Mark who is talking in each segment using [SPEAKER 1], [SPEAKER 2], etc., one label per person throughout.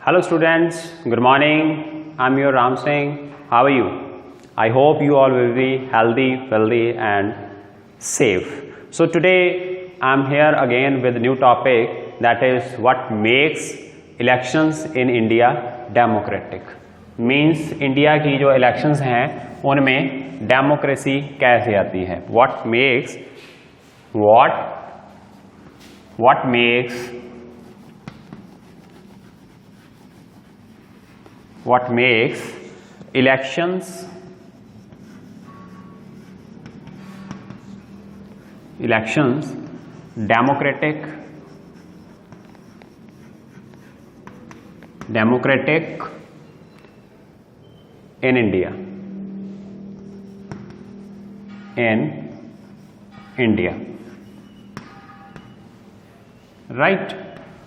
[SPEAKER 1] Hello students, good morning. I'm your Ram Singh. How are you? I hope you all will be healthy, wealthy and safe. So today I'm here again with a new topic, that is what makes elections in India democratic. Means India की जो elections हैं उनमें democracy कैसे आती है? What makes elections democratic in India. Right.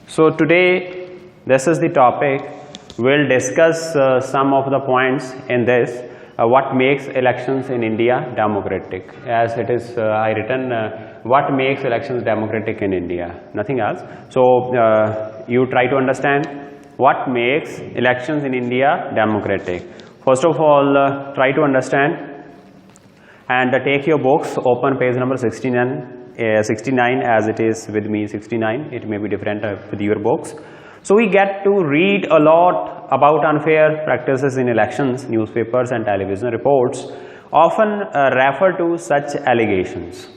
[SPEAKER 1] So today this is the topic. We'll discuss some of the points in this. What makes elections in India democratic? As it is, I written what makes elections democratic in India. Nothing else. So you try to understand what makes elections in India democratic. First of all, try to understand and take your books. Open page number 69 as it is with me. 69. It may be different with your books. So we get to read a lot about unfair practices in elections. Newspapers and television reports often refer to such allegations.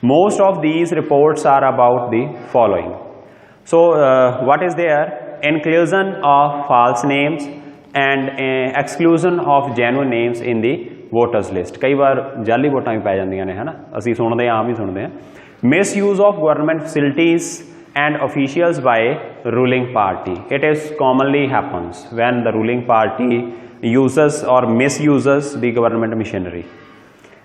[SPEAKER 1] Most of these reports are about the following. So what is there? Inclusion of false names and exclusion of genuine names in the voters list. कई बार जाली वोटां भी पै जांदियां ने, है ना? असीं सुणदे आम ही सुणदे हैं. Misuse of government facilities and officials by ruling party. It is commonly happens when the ruling party uses or misuses the government machinery.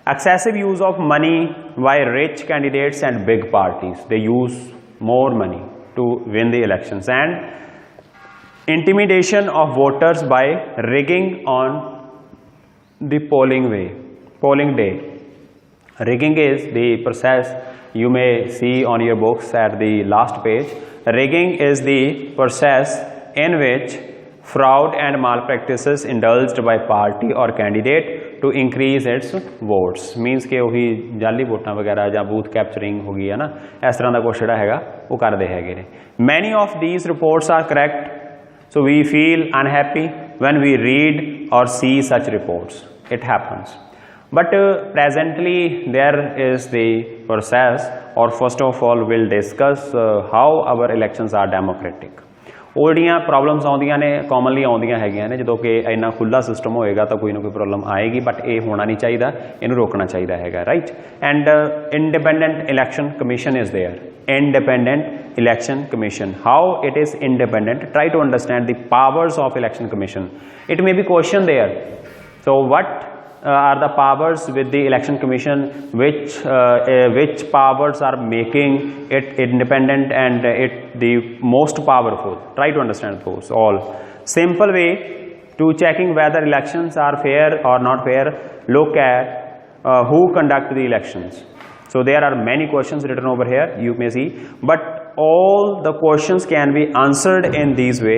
[SPEAKER 1] Excessive use of money by rich candidates and big parties. They use more money to win the elections. And intimidation of voters by rigging on the polling day. Rigging is the process. You may see on your books at the last page. Rigging is the process in which fraud and malpractices indulged by party or candidate to increase its votes. Means कि वही जाली वोटां वगैरह या booth capturing होगी, है ना? इस तरह का कुछ ਜਿਹੜਾ हैगा वो करते हैगे ने. Many of these reports are correct, so we feel unhappy when we read or see such reports. It happens. But presently there is the process, or first of all we'll discuss how our elections are democratic. ਉਹ ਜਿਹੜੀਆਂ problems ਆਉਂਦੀਆਂ ਨੇ commonly ਆਉਂਦੀਆਂ ਹੈਗੀਆਂ ਨੇ, ਜਦੋਂ ਕਿ ਇੰਨਾ ਖੁੱਲਾ ਸਿਸਟਮ ਹੋਏਗਾ ਤਾਂ ਕੋਈ ਨਾ ਕੋਈ ਪ੍ਰੋਬਲਮ ਆਏਗੀ, ਬਟ ਇਹ ਹੋਣਾ ਨਹੀਂ ਚਾਹੀਦਾ, ਇਹਨੂੰ ਰੋਕਣਾ ਚਾਹੀਦਾ ਹੈਗਾ. Right. And independent election commission is there. Independent election commission. How it is independent? Try to understand the powers of election commission. It may be question there. So what are the powers with the election commission, which powers are making it independent and it the most powerful? Try to understand those all. Simple way to checking whether elections are fair or not fair: look at who conduct the elections. So there are many questions written over here, you may see, but all the questions can be answered in these way.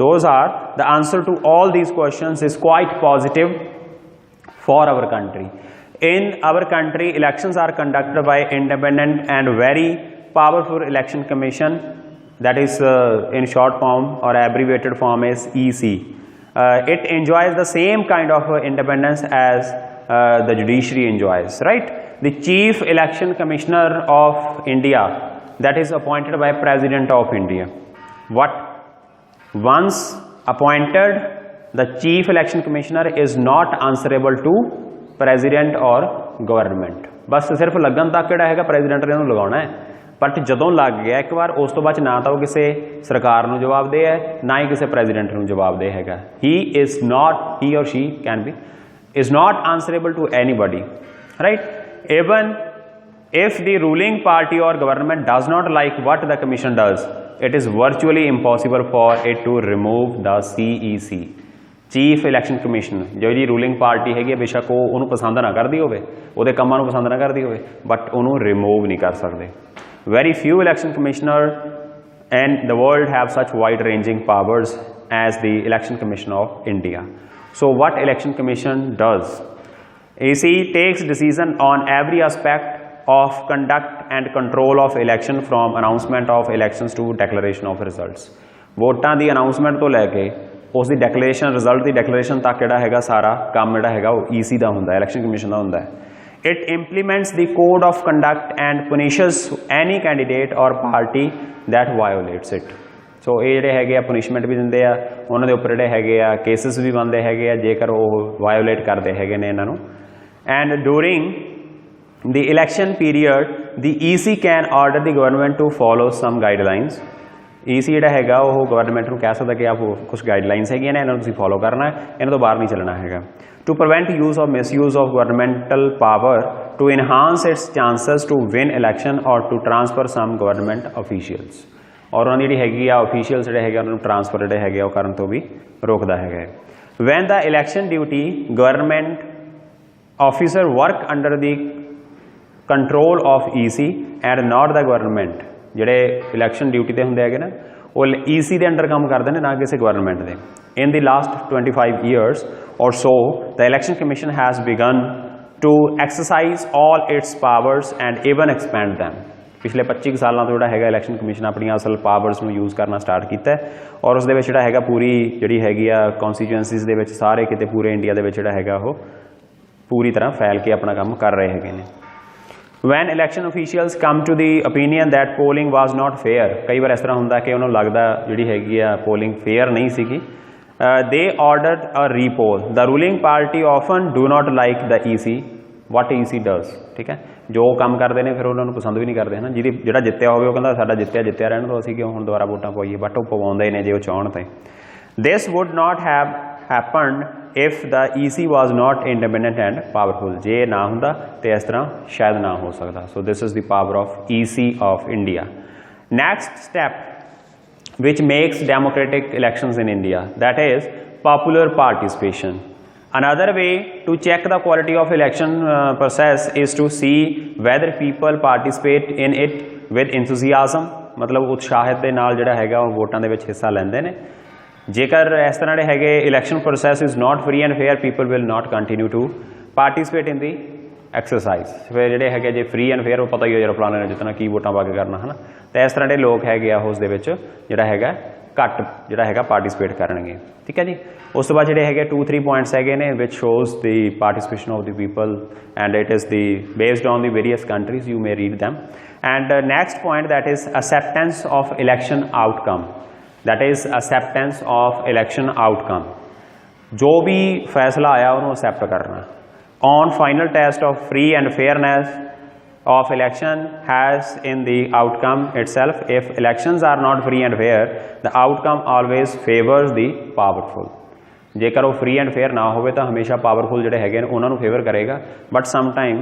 [SPEAKER 1] Those are the answer to all these questions is quite positive for our country. In our country, elections are conducted by independent and very powerful election commission, that is in short form or abbreviated form is EC. It enjoys the same kind of independence as the judiciary enjoys, right? The chief election commissioner of India, that is appointed by President of India. Once appointed, the chief election commissioner is not answerable to president or government. बस सिर्फ लगन तक किहड़ा हैगा president ने उन्होंने लगाना है, but जदों लग गया एक बार उस तो बाद ना तो किसी सरकार नूं जवाबदेह है, ना ही किसी president नूं जवाबदेह हैगा. He or she is not answerable to anybody, right? Even if the ruling party or government does not like what the commission does, it is virtually impossible for it to remove the CEC. Chief election commission जो जी ruling party हैगी, बेशक वो उन्होंने पसंद ना करती होवे, ਉਹਦੇ ਕੰਮਾਂ ਨੂੰ पसंद ना करती होवे, बट उन्होंने रिमूव नहीं कर सकते. Very few election commissioner and the world have such wide-ranging powers as the Election Commission of India. So what Election Commission does? EC takes decision on every aspect of conduct and control of election from announcement of elections to declaration of results. ਵੋਟਾਂ ਦੀ announcement ਤੋਂ ਲੈ ਕੇ ਉਸ ਦੀ declaration, result ਦੀ declaration ਤੱਕ ਜਿਹੜਾ ਹੈਗਾ ਸਾਰਾ ਕੰਮ ਜਿਹੜਾ ਹੈਗਾ ਉਹ ਈਸੀ ਦਾ ਹੁੰਦਾ, ਇਲੈਕਸ਼ਨ ਕਮਿਸ਼ਨ ਦਾ ਹੁੰਦਾ ਹੈ। It implements the code of conduct and punishes any candidate or party that violates it. ਸੋ ਇਹ ਜਿਹੜੇ ਹੈਗੇ ਆ ਪਨਿਸ਼ਮੈਂਟ ਵੀ ਦਿੰਦੇ ਆ, ਉਹਨਾਂ ਦੇ ਉੱਪਰ ਜਿਹੜੇ ਹੈਗੇ ਆ ਕੇਸਿਸ ਵੀ ਬਣਦੇ ਹੈਗੇ ਆ ਜੇਕਰ ਉਹ ਵਾਇਓਲੇਟ ਕਰਦੇ ਹੈਗੇ ਨੇ ਇਹਨਾਂ ਨੂੰ। And during the election period the EC can order the government to follow some guidelines. EC ਜਿਹੜਾ ਹੈਗਾ ਉਹ ਗਵਰਨਮੈਂਟ ਨੂੰ ਕਹਿ ਸਕਦਾ ਕਿ ਆਪ ਕੁਝ ਗਾਈਡਲਾਈਨਸ ਹੈਗੀਆਂ ਨੇ, ਇਹਨਾਂ ਨੂੰ ਤੁਸੀਂ ਫੋਲੋ ਕਰਨਾ ਹੈ, ਇਹਨਾਂ ਤੋਂ ਬਾਹਰ ਨਹੀਂ ਚੱਲਣਾ ਹੈਗਾ। To prevent use or misuse of governmental power to enhance its chances to win election or to transfer some government officials. ਔਰ ਉਹਨਾਂ ਦੀ ਜਿਹੜੀ ਹੈਗੀ ਆ officials ਜਿਹੜੇ ਹੈਗੇ ਉਹਨਾਂ ਨੂੰ ਟ੍ਰਾਂਸਫਰ ਜਿਹੜੇ ਹੈਗੇ ਉਹ ਕਰਨ ਤੋਂ ਵੀ ਰੋਕਦਾ ਹੈਗਾ। When the election duty government officer work under the control of EC and not the government, ਜਿਹੜੇ ਇਲੈਕਸ਼ਨ ਡਿਊਟੀ ਤੇ ਹੁੰਦੇ ਹੈਗੇ ਨਾ ਉਹ EC ਦੇ ਅੰਡਰ ਕੰਮ ਕਰਦੇ ਨੇ, ਨਾ ਕਿਸੇ ਗਵਰਨਮੈਂਟ ਦੇ। In the last 25 years or so, the Election Commission has begun to exercise all its powers and even expand them. ਪਿਛਲੇ 25 ਸਾਲਾਂ ਤੋਂ ਜਿਹੜਾ ਹੈਗਾ ਇਲੈਕਸ਼ਨ ਕਮਿਸ਼ਨ ਆਪਣੀਆਂ ਅਸਲ ਪਾਵਰਸ ਨੂੰ ਯੂਜ਼ ਕਰਨਾ ਸਟਾਰਟ ਕੀਤਾ ਹੈ ਔਰ ਉਸ ਦੇ ਵਿੱਚ ਜਿਹੜਾ ਹੈਗਾ ਪੂਰੀ ਜਿਹੜੀ ਹੈਗੀ ਆ ਕੌਂਸਟੀਚੁਐਂਸੀਜ਼ ਦੇ ਵਿੱਚ ਸਾਰੇ ਕਿਤੇ ਪੂਰੇ ਇੰਡੀਆ ਦੇ ਵਿੱਚ ਜਿਹੜਾ ਹੈਗਾ ਉਹ ਪੂਰੀ ਤਰ੍ਹਾਂ ਫੈਲ ਕੇ ਆਪਣਾ ਕੰਮ ਕਰ ਰਹੇ ਹੈਗੇ ਨੇ। When election officials come to the opinion that polling was not fair, ਕਈ ਵਾਰ ਇਸ ਤਰ੍ਹਾਂ ਹੁੰਦਾ ਕਿ ਉਹਨਾਂ ਨੂੰ ਲੱਗਦਾ ਜਿਹੜੀ ਹੈਗੀ ਆ ਪੋਲਿੰਗ ਫੇਅਰ ਨਹੀਂ ਸੀਗੀ, they ordered a repoll. The ruling party often do not like the EC, what EC does, ਠੀਕ ਹੈ, ਜੋ ਕੰਮ ਕਰਦੇ ਨੇ ਫਿਰ ਉਹਨਾਂ ਨੂੰ ਪਸੰਦ ਵੀ ਨਹੀਂ ਕਰਦੇ ਹੈ ਨਾ। ਜਿਹੜਾ ਜਿੱਤਿਆ ਹੋਵੇ ਉਹ ਕਹਿੰਦਾ ਸਾਡਾ ਜਿੱਤਿਆ ਰਹਿਣ ਦਿਓ, ਅਸੀਂ ਕਿਉਂ ਹੁਣ ਦੁਬਾਰਾ ਵੋਟਾਂ ਪਾਈਏ, ਬਟ ਉਹ ਪਵਾਉਂਦੇ ਨੇ ਜੇ ਉਹ ਚਾਹਣ ਤੇ। This would not have happened if the EC was not independent and powerful. ਜੇ ਨਾ ਹੁੰਦਾ ਤੇ ਇਸ ਤਰ੍ਹਾਂ ਸ਼ਾਇਦ ਨਾ ਹੋ ਸਕਦਾ। So this is the power of EC of India. Next step which makes democratic elections in India, that is popular participation. Another way to check the quality of election process is to see whether people participate in it with enthusiasm, ਮਤਲਬ ਉਤਸ਼ਾਹਿਤ ਦੇ ਨਾਲ ਜਿਹੜਾ ਹੈਗਾ ਉਹ ਵੋਟਾਂ ਦੇ ਵਿੱਚ ਹਿੱਸਾ ਲੈਂਦੇ ਨੇ। ਜੇਕਰ ਇਸ ਤਰ੍ਹਾਂ ਦੇ ਹੈਗੇ election process is not free and fair, people will not continue to participate in the exercise. ਫਿਰ ਜਿਹੜੇ ਹੈਗੇ ਜੇ ਫਰੀ ਐਂਡ ਫੇਅਰ ਉਹ ਪਤਾ ਹੀ ਹੋ ਜਿਹੜਾ ਫਲਾਣੇ ਨੇ ਜਿੱਤਣਾ, ਕੀ ਵੋਟਾਂ ਪਾ ਕੇ ਕਰਨਾ ਹੈ ਨਾ, ਤਾਂ ਇਸ ਤਰ੍ਹਾਂ ਦੇ ਲੋਕ ਹੈਗੇ ਆ ਉਸ ਦੇ ਵਿੱਚ ਜਿਹੜਾ ਹੈਗਾ ਘੱਟ ਜਿਹੜਾ ਹੈਗਾ ਪਾਰਟੀਸਪੇਟ ਕਰਨਗੇ। ਠੀਕ ਹੈ ਜੀ। ਉਸ ਤੋਂ ਬਾਅਦ ਜਿਹੜੇ ਹੈਗੇ 2-3 ਪੁਆਇੰਟਸ ਹੈਗੇ ਨੇ which shows the participation of the people and it is the based on the various countries, you may read them. And next point, that is acceptance of election outcome, that is acceptance of election outcome. ਜੋ ਵੀ ਫੈਸਲਾ ਆਇਆ ਉਹਨੂੰ accept ਕਰਨਾ। On final test of free and fairness of election has in the outcome itself. If elections are not free and fair, the outcome always favors the powerful. ਜੇਕਰ ਉਹ free and fair ਨਾ ਹੋਵੇ ਤਾਂ ਹਮੇਸ਼ਾ powerful ਜਿਹੜੇ ਹੈਗੇ ਨੇ ਉਹਨਾਂ ਨੂੰ ਫੇਵਰ ਕਰੇਗਾ। But sometime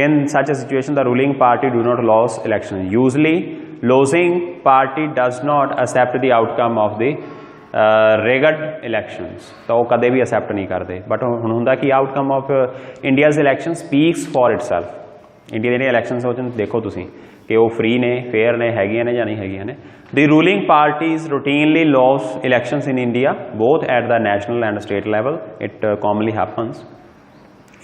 [SPEAKER 1] in such a situation the ruling party do not lose election. Usually losing party does not accept the outcome of the rigged elections, ਤਾਂ ਉਹ ਕਦੇ ਵੀ accept ਨਹੀਂ ਕਰਦੇ। But ਹੁਣ ਹੁੰਦਾ ਕਿ outcome of India's election speaks for itself. India ਦੇ ਜਿਹੜੇ ਇਲੈਕਸ਼ਨਸ ਹੋ ਦੇਖੋ ਤੁਸੀਂ ਕਿ ਉਹ ਫ੍ਰੀ ਨੇ, ਫੇਅਰ ਨੇ, ਹੈਗੀਆਂ ਨੇ ਜਾਂ ਨਹੀਂ ਹੈਗੀਆਂ ਨੇ। The ruling parties routinely lose elections in India, both at the national and state level. It commonly happens.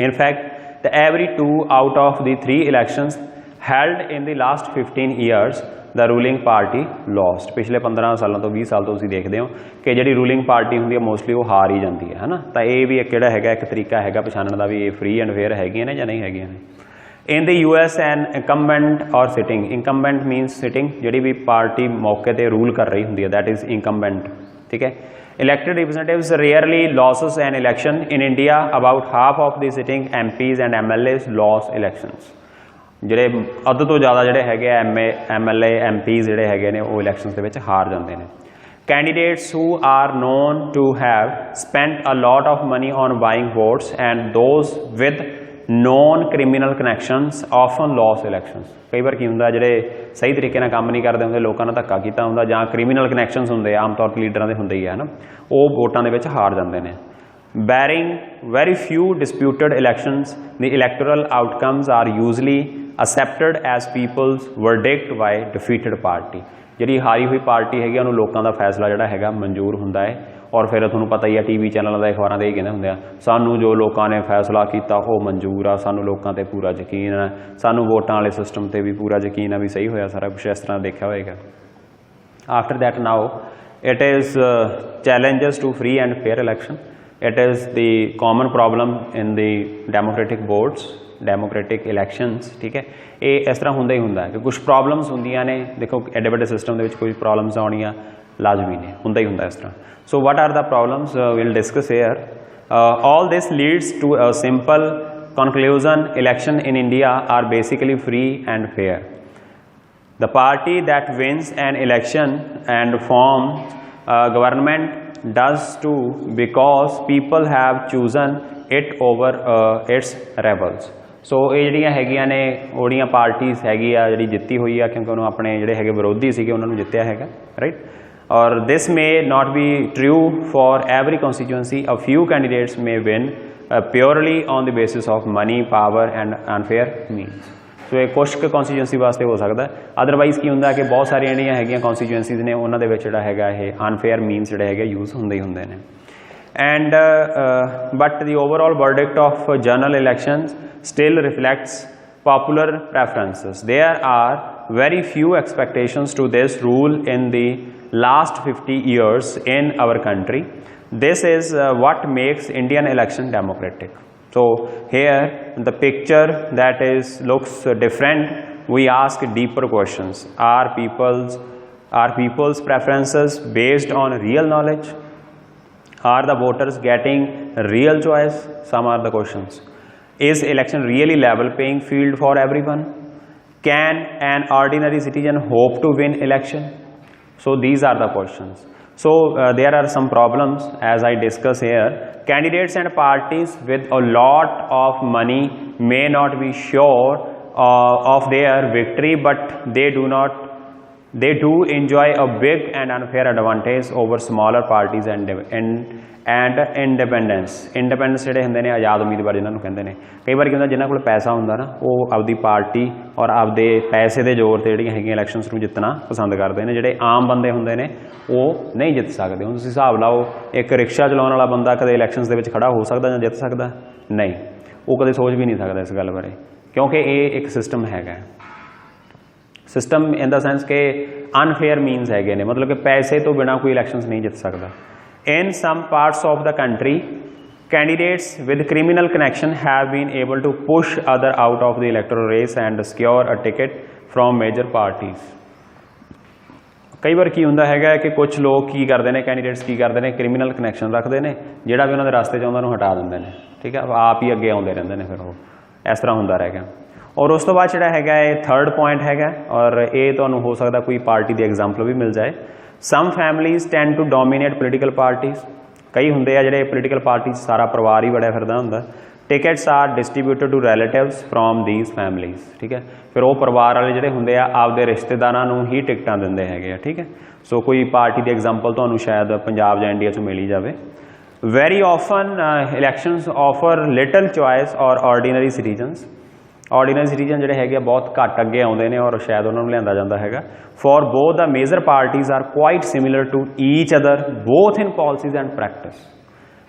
[SPEAKER 1] In fact, every 2 out of the 3 elections held in the last 15 years, the ruling party lost. ਪਿਛਲੇ 15 ਸਾਲਾਂ ਤੋਂ 20 ਸਾਲ ਤੋਂ ਤੁਸੀਂ ਦੇਖਦੇ ਹੋ ਕਿ ਜਿਹੜੀ ਰੂਲਿੰਗ ਪਾਰਟੀ ਹੁੰਦੀ ਹੈ ਮੋਸਟਲੀ ਉਹ ਹਾਰ ਹੀ ਜਾਂਦੀ ਹੈ ਨਾ। ਤਾਂ ਇਹ ਵੀ ਇੱਕ ਜਿਹੜਾ ਹੈਗਾ ਇੱਕ ਤਰੀਕਾ ਹੈਗਾ ਪਛਾਣਨ ਦਾ ਵੀ ਇਹ ਫ੍ਰੀ ਐਂਡ ਫੇਅਰ ਹੈਗੀਆਂ ਨੇ ਜਾਂ ਨਹੀਂ ਹੈਗੀਆਂ ਨੇ। In the US an incumbent or sitting, incumbent means sitting, ਜਿਹੜੀ ਵੀ ਪਾਰਟੀ ਮੌਕੇ ਤੇ ਰੂਲ ਕਰ ਰਹੀ ਹੁੰਦੀ ਹੈ, that is incumbent, ਠੀਕ ਹੈ। Elected representatives rarely loses an election. In India about half of the sitting MPs and MLAs lost elections. ਜਿਹੜੇ ਅੱਧ ਤੋਂ ਜ਼ਿਆਦਾ ਜਿਹੜੇ ਹੈਗੇ MLA MPs ਜਿਹੜੇ ਹੈਗੇ ਨੇ ਉਹ ਇਲੈਕਸ਼ਨਸ ਦੇ ਵਿੱਚ ਹਾਰ ਜਾਂਦੇ ਨੇ। Candidates who are known to have spent a lot of money on buying votes and those with known criminal connections often lost elections. ਕਈ ਵਾਰ ਕੀ ਹੁੰਦਾ ਜਿਹੜੇ ਸਹੀ ਤਰੀਕੇ ਨਾਲ ਕੰਮ ਨਹੀਂ ਕਰਦੇ ਹੁੰਦੇ, ਲੋਕਾਂ ਨਾਲ ਧੱਕਾ ਕੀਤਾ ਹੁੰਦਾ ਜਾਂ ਕ੍ਰਿਮੀਨਲ ਕਨੈਕਸ਼ਨਸ ਹੁੰਦੇ ਆਮ ਤੌਰ 'ਤੇ ਲੀਡਰਾਂ ਦੇ ਹੁੰਦੇ ਹੀ ਹੈ ਨਾ, ਉਹ ਵੋਟਾਂ ਦੇ ਵਿੱਚ ਹਾਰ ਜਾਂਦੇ ਨੇ। Barring very few disputed elections, the electoral outcomes are usually accepted as people's verdict by defeated party. ਜਿਹੜੀ ਹਾਰੀ ਹੋਈ ਪਾਰਟੀ ਹੈਗੀ ਉਹਨੂੰ ਲੋਕਾਂ ਦਾ ਫੈਸਲਾ ਜਿਹੜਾ ਹੈਗਾ ਮਨਜ਼ੂਰ ਹੁੰਦਾ ਹੈ। ਔਰ ਫਿਰ ਤੁਹਾਨੂੰ ਪਤਾ ਹੀ ਆ TV ਚੈਨਲਾਂ ਦਾ ਅਖਬਾਰਾਂ ਦੇ ਇਹ ਕਹਿੰਦੇ ਹੁੰਦੇ ਆ ਸਾਨੂੰ ਜੋ ਲੋਕਾਂ ਨੇ ਫੈਸਲਾ ਕੀਤਾ ਉਹ ਮਨਜ਼ੂਰ ਆ, ਸਾਨੂੰ ਲੋਕਾਂ 'ਤੇ ਪੂਰਾ ਯਕੀਨ ਹੈ, ਸਾਨੂੰ ਵੋਟਾਂ ਵਾਲੇ ਸਿਸਟਮ 'ਤੇ ਵੀ ਪੂਰਾ ਯਕੀਨ ਆ ਵੀ ਸਹੀ ਹੋਇਆ ਸਾਰਾ ਕੁਛ, ਇਸ ਤਰ੍ਹਾਂ ਦੇਖਿਆ ਹੋਏਗਾ। After that now it is challenges to free and fair election. It is the common problem in the democratic boards, democratic elections, ठीक है। ਇਹ ਇਸ ਤਰ੍ਹਾਂ ਹੁੰਦਾ ਹੀ ਹੁੰਦਾ ਹੈ ਕਿ ਕੁਛ ਪ੍ਰੋਬਲਮਸ ਹੁੰਦੀਆਂ ਨੇ, ਦੇਖੋ ਐਡੇ ਵੱਡੇ ਸਿਸਟਮ ਦੇ ਵਿੱਚ ਕੋਈ ਪ੍ਰੋਬਲਮਸ ਆਉਣੀਆਂ ਲਾਜ਼ਮੀ ਨੇ, ਹੁੰਦਾ ਹੀ ਹੁੰਦਾ ਇਸ ਤਰ੍ਹਾਂ। So what are the problems we'll discuss here? All this leads to a simple conclusion: election in India are basically free and fair. The party that wins an election and forms government does too because people have chosen it over its rebels. So ਇਹ ਜਿਹੜੀਆਂ ਹੈਗੀਆਂ ਨੇ ਉਹਦੀਆਂ parties ਹੈਗੀ ਆ ਜਿਹੜੀ ਜਿੱਤੀ ਹੋਈ ਆ ਕਿਉਂਕਿ ਉਹਨੂੰ ਆਪਣੇ ਜਿਹੜੇ ਹੈਗੇ ਵਿਰੋਧੀ ਸੀਗੇ ਉਹਨਾਂ ਨੂੰ ਜਿੱਤਿਆ ਹੈਗਾ, right. Or this may not be true for every constituency. A few candidates may win purely on the basis of money, power and unfair means. ਸੋ ਇਹ ਕੁਛ ਕੁ ਕੌਂਸਟੀਚੁਐਂਸੀ ਵਾਸਤੇ ਹੋ ਸਕਦਾ, ਅਦਰਵਾਈਜ਼ ਕੀ ਹੁੰਦਾ ਕਿ ਬਹੁਤ ਸਾਰੀਆਂ ਜਿਹੜੀਆਂ ਹੈਗੀਆਂ ਕੌਂਸਟੀਚੁਐਂਸੀਜ਼ ਨੇ ਉਹਨਾਂ ਦੇ ਵਿੱਚ ਜਿਹੜਾ ਹੈਗਾ ਇਹ ਅਨਫੇਅਰ ਮੀਨਸ ਜਿਹੜੇ ਹੈਗੇ ਯੂਜ਼ ਹੁੰਦੇ ਹੀ ਹੁੰਦੇ ਨੇ। And but the overall verdict of general elections still reflects popular preferences. There are very few expectations to this rule in the last 50 years in our country. This is what makes Indian election democratic. So here the picture that is looks different. We ask deeper questions. Are people's preferences based on real knowledge? Are the voters getting real choice? Some are the questions. Is election really level playing field for everyone? Can an ordinary citizen hope to win election? So these are the questions. So there are some problems as I discuss here. Candidates and parties with a lot of money may not be sure of their victory, but they do enjoy a big and unfair advantage over smaller parties and independence ਜਿਹੜੇ ਹੁੰਦੇ ਨੇ ਆਜ਼ਾਦ ਉਮੀਦਵਾਰ ਜਿਨ੍ਹਾਂ ਨੂੰ ਕਹਿੰਦੇ ਨੇ। ਕਈ ਵਾਰ ਕੀ ਹੁੰਦਾ ਜਿਨ੍ਹਾਂ ਕੋਲ ਪੈਸਾ ਹੁੰਦਾ ਨਾ ਉਹ ਆਪਦੀ ਪਾਰਟੀ ਔਰ ਆਪਦੇ ਪੈਸੇ ਦੇ ਜ਼ੋਰ 'ਤੇ ਜਿਹੜੀਆਂ ਹੈਗੀਆਂ ਇਲੈਕਸ਼ਨਸ ਨੂੰ ਜਿੱਤਣਾ ਪਸੰਦ ਕਰਦੇ ਨੇ। ਜਿਹੜੇ ਆਮ ਬੰਦੇ ਹੁੰਦੇ ਨੇ ਉਹ ਨਹੀਂ ਜਿੱਤ ਸਕਦੇ। ਹੁਣ ਤੁਸੀਂ ਹਿਸਾਬ ਲਾਓ ਇੱਕ ਰਿਕਸ਼ਾ ਚਲਾਉਣ ਵਾਲਾ ਬੰਦਾ ਕਦੇ ਇਲੈਕਸ਼ਨਸ ਦੇ ਵਿੱਚ ਖੜਾ ਹੋ ਸਕਦਾ ਜਾਂ ਜਿੱਤ ਸਕਦਾ? ਨਹੀਂ, ਉਹ ਕਦੇ ਸੋਚ ਵੀ ਨਹੀਂ ਸਕਦਾ ਇਸ ਗੱਲ ਬਾਰੇ, ਕਿਉਂਕਿ ਇਹ ਇੱਕ ਸਿਸਟਮ ਹੈਗਾ। ਸਿਸਟਮ ਇਨ ਦਾ ਸੈਂਸ ਕਿ ਅਨਫੇਅਰ ਮੀਨਸ ਹੈਗੇ ਨੇ, ਮਤਲਬ ਕਿ ਪੈਸੇ ਤੋਂ ਬਿਨਾਂ ਕੋਈ ਇਲੈਕਸ਼ਨਸ ਨਹੀਂ ਜਿੱਤ ਸਕਦਾ। In some parts of the country, candidates with criminal connection have been able to push others out of the electoral race and secure a ticket from major parties. ਕਈ ਵਾਰ ਕੀ ਹੁੰਦਾ ਹੈਗਾ ਕਿ ਕੁਝ ਲੋਕ ਕੀ ਕਰਦੇ ਨੇ, ਕੈਂਡੀਡੇਟਸ ਕੀ ਕਰਦੇ ਨੇ, ਕ੍ਰਿਮੀਨਲ ਕਨੈਕਸ਼ਨ ਰੱਖਦੇ ਨੇ, ਜਿਹੜਾ ਵੀ ਉਹਨਾਂ ਦੇ ਰਸਤੇ 'ਚ ਆਉਂਦਾ ਉਹਨੂੰ ਹਟਾ ਦਿੰਦੇ ਨੇ, ਠੀਕ ਹੈ, ਆਪ ਹੀ ਅੱਗੇ ਆਉਂਦੇ ਰਹਿੰਦੇ ਨੇ, ਫਿਰ ਉਹ ਇਸ ਤਰ੍ਹਾਂ ਹੁੰਦਾ ਰਹੇਗਾ। ਔਰ ਉਸ ਤੋਂ ਬਾਅਦ ਜਿਹੜਾ ਹੈਗਾ ਇਹ ਥਰਡ ਪੁਆਇੰਟ ਹੈਗਾ, ਔਰ ਇਹ ਤੁਹਾਨੂੰ ਹੋ ਸਕਦਾ ਕੋਈ ਪਾਰਟੀ ਦੀ ਐਗਜ਼ਾਮਪਲ ਵੀ ਮਿਲ ਜਾਏ। Some families tend to dominate political parties. ਕਈ ਹੁੰਦੇ ਆ ਜਿਹੜੇ ਪੋਲੀਟੀਕਲ ਪਾਰਟੀ 'ਚ ਸਾਰਾ ਪਰਿਵਾਰ ਹੀ ਬੜਿਆ ਫਿਰਦਾ ਹੁੰਦਾ। Tickets are distributed to relatives from these families, ਠੀਕ ਹੈ। ਫਿਰ ਉਹ ਪਰਿਵਾਰ ਵਾਲੇ ਜਿਹੜੇ ਹੁੰਦੇ ਆ ਆਪਦੇ ਰਿਸ਼ਤੇਦਾਰਾਂ ਨੂੰ ਹੀ ਟਿਕਟਾਂ ਦਿੰਦੇ ਹੈਗੇ ਆ, ਠੀਕ ਹੈ। ਸੋ ਕੋਈ ਪਾਰਟੀ ਦੀ ਐਗਜ਼ਾਮਪਲ ਤੁਹਾਨੂੰ ਸ਼ਾਇਦ ਪੰਜਾਬ ਜਾਂ ਇੰਡੀਆ 'ਚ ਮਿਲ ਹੀ ਜਾਵੇ। Very often elections offer little choice or ordinary citizens. Ordinary citizen ਜਿਹੜੇ ਹੈਗੇ ਆ ਬਹੁਤ ਘੱਟ ਅੱਗੇ ਆਉਂਦੇ ਨੇ ਔਰ ਸ਼ਾਇਦ ਉਹਨਾਂ ਨੂੰ ਲਿਆਂਦਾ ਜਾਂਦਾ ਹੈਗਾ। For both the major parties are quite similar to each other both in policies and practice.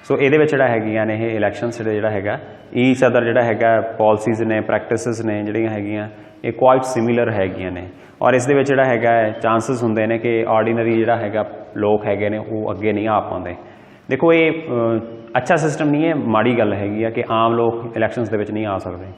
[SPEAKER 1] ਸੋ ਇਹਦੇ ਵਿੱਚ ਜਿਹੜਾ ਹੈਗੀਆਂ ਨੇ ਇਹ ਇਲੈਕਸ਼ਨਸ ਜਿਹੜਾ ਹੈਗਾ ਈਚ ਅਦਰ ਜਿਹੜਾ ਹੈਗਾ ਪੋਲਿਸੀਜ਼ ਨੇ, ਪ੍ਰੈਕਟਿਸਿਸ ਨੇ ਜਿਹੜੀਆਂ ਹੈਗੀਆਂ ਇਹ ਕੁਆਇਟ ਸਿਮਿਲਰ ਹੈਗੀਆਂ ਨੇ। ਔਰ ਇਸ ਦੇ ਵਿੱਚ ਜਿਹੜਾ ਹੈਗਾ ਚਾਂਸਿਸ ਹੁੰਦੇ ਨੇ ਕਿ ਆਰਡੀਨਰੀ ਜਿਹੜਾ ਹੈਗਾ ਲੋਕ ਹੈਗੇ ਨੇ ਉਹ ਅੱਗੇ ਨਹੀਂ ਆ ਪਾਉਂਦੇ। ਦੇਖੋ ਇਹ ਅੱਛਾ ਸਿਸਟਮ ਨਹੀਂ ਹੈ, ਮਾੜੀ ਗੱਲ ਹੈਗੀ ਆ ਕਿ ਆਮ ਲੋਕ ਇਲੈਕਸ਼ਨਸ ਦੇ ਵਿੱਚ ਨਹੀਂ ਆ ਸਕਦੇ।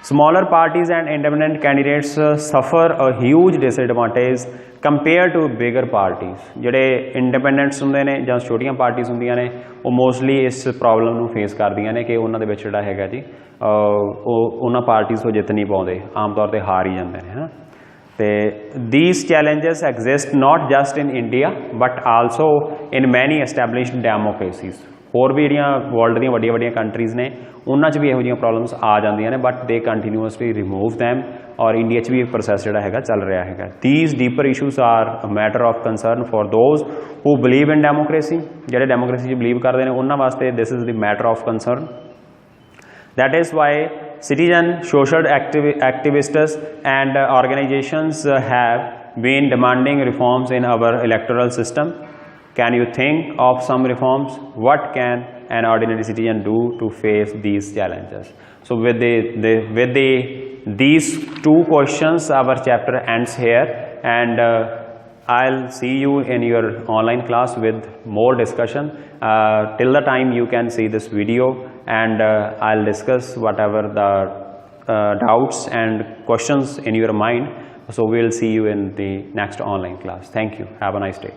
[SPEAKER 1] Smaller parties and independent candidates suffer a huge disadvantage compared to bigger parties. ਜਿਹੜੇ ਇੰਡੀਪੈਂਡੈਂਟਸ ਹੁੰਦੇ ਨੇ ਜਾਂ ਛੋਟੀਆਂ ਪਾਰਟੀਆਂ ਹੁੰਦੀਆਂ ਨੇ ਉਹ ਮੋਸਟਲੀ ਇਸ ਪ੍ਰੋਬਲਮ ਨੂੰ ਫੇਸ ਕਰਦੀਆਂ ਨੇ ਕਿ ਉਹਨਾਂ ਦੇ ਵਿੱਚ ਜਿਹੜਾ ਹੈਗਾ ਜੀ ਉਹ ਉਹਨਾਂ ਪਾਰਟੀਆਂ ਤੋਂ ਜਿੱਤ ਨਹੀਂ ਪਾਉਂਦੇ, ਆਮ ਤੌਰ 'ਤੇ ਹਾਰ ਹੀ ਜਾਂਦੇ ਨੇ, ਹੈ ਨਾ। ਅਤੇ these challenges exist not just in India but also in many established democracies. ਹੋਰ ਵੀ ਜਿਹੜੀਆਂ ਵਰਲਡ ਦੀਆਂ ਵੱਡੀਆਂ ਵੱਡੀਆਂ ਕੰਟਰੀਜ਼ ਨੇ ਉਹਨਾਂ 'ਚ ਵੀ ਇਹੋ ਜਿਹੀਆਂ ਪ੍ਰੋਬਲਮਸ ਆ ਜਾਂਦੀਆਂ ਨੇ but they continuously remove them. ਔਰ ਇੰਡੀਆ 'ਚ ਵੀ ਇਹ ਪ੍ਰੋਸੈਸ ਜਿਹੜਾ ਹੈਗਾ ਚੱਲ ਰਿਹਾ ਹੈਗਾ। These deeper issues are matter of concern for those who believe in democracy. ਜਿਹੜੇ ਡੈਮੋਕ੍ਰੇਸੀ 'ਚ ਬਿਲੀਵ ਕਰਦੇ ਨੇ ਉਹਨਾਂ ਵਾਸਤੇ this is the matter of concern. That is why citizen, social activists and organizations have been demanding reforms in our electoral system. Can you think of some reforms? What can an ordinary citizen do to face these challenges? So with these two questions, our chapter ends here, and I'll see you in your online class with more discussion. Till the time you can see this video, and I'll discuss whatever the doubts and questions in your mind. So we'll see you in the next online class. Thank you. Have a nice day.